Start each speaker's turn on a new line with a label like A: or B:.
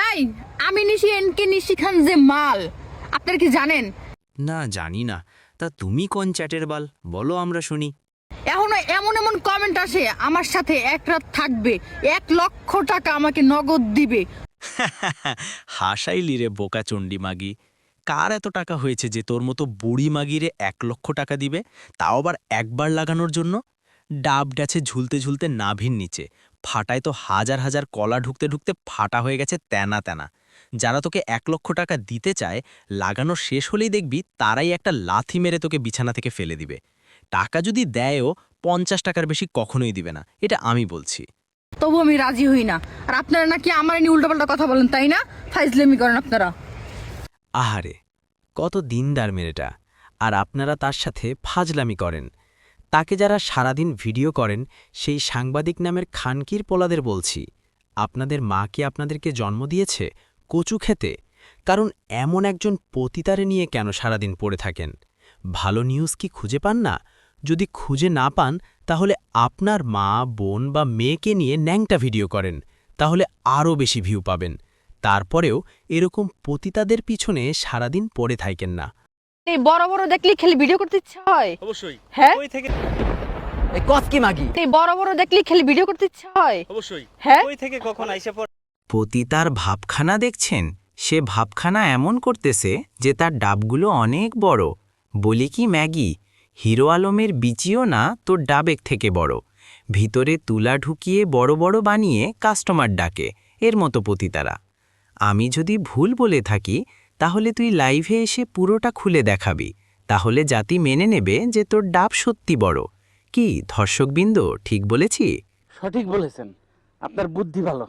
A: এই আমি নিশি এনকে নিশি খান যে মাল আপনারা কি জানেন?
B: না জানি না। তা তুমি কোন চ্যাটের বাল বলো, আমরা শুনি।
A: এখনো এমন এমন কমেন্ট আসে আমার সাথে এক রাত থাকবে, 1,00,000 টাকা আমাকে নগদ দিবে।
B: হাসাইলি রে বোকা চণ্ডী মাগি। কার এত টাকা হয়েছে যে তোর মতো বুড়ি মাগিরে 1,00,000 টাকা দিবে, তাও আবার একবার লাগানোর জন্য? ডাব ডাছে ঝুলতে ঝুলতে নাভির নিচে ফাটায় তো হাজার হাজার কলা ঢুকতে ঢুকতে ফাটা হয়ে গেছে তেনা তেনা। যারা তোকে 1,00,000 টাকা দিতে চায়, লাগানো শেষ হলেই দেখবি তারাই একটা লাথি মেরে তোকে বিছানা থেকে ফেলে দিবে। টাকা যদি দেয়ও 50 টাকার বেশি কখনোই দিবে না, এটা আমি বলছি।
A: তবু আমি রাজি হই না। আর আপনারা নাকি আমার নিয়ে উল্টোপাল্টা কথা বলেন, তাই না? ফাইজলামি করেন আপনারা।
B: আহারে, কত দিনদার মেয়েটা, আর আপনারা তার সাথে ফাজলামি করেন। তাকে যারা সারাদিন ভিডিও করেন, সেই সাংবাদিক নামের খানকির পোলাদের বলছি, আপনাদের মা কি আপনাদেরকে জন্ম দিয়েছে কচু খেতে? কারণ এমন একজন পতিতারে নিয়ে কেন সারাদিন পড়ে থাকেন? ভালো নিউজ কি খুঁজে পান না? যদি খুঁজে না পান, তাহলে আপনার মা, বোন বা মেয়েকে নিয়ে ন্যাংটা ভিডিও করেন, তাহলে আরও বেশি ভিউ পাবেন। তারপরেও এরকম পতিতাদের পিছনে সারাদিন পড়ে থাকেন না।
A: এই বড় বড় দেখলি খেলে ভিডিও করতে ইচ্ছা হয়?
C: অবশ্যই।
A: হ্যাঁ,
C: কই থেকে
D: এই কচকি মাগি
A: এই বড় বড় দেখলি খেলে ভিডিও করতে ইচ্ছা হয়?
C: অবশ্যই।
A: হ্যাঁ,
C: কই থেকে কখন আইসা পড়।
E: পতিতার ভাবখানা দেখছেন? সে ভাবখানা এমন করতেছে যে তার ডাবগুলো অনেক বড়। বলি কি ম্যাগি, হিরো আলমের বিচিও না তোর ডাবেক থেকে বড়। ভিতরে তুলা ঢুকিয়ে বড় বড় বানিয়ে কাস্টমার ডাকে, এর মতো পতিতারা। আমি যদি ভুল বলে থাকি, তাহলে তুই লাইভে এসে পুরোটা খুলে দেখাবি, তাহলে জাতি মেনে নেবে যে তোর ডাব সত্যি বড়। কি ধর্ষকবৃন্দ, ঠিক বলেছি?
D: সঠিক বলেছেন, আপনার বুদ্ধি ভালো।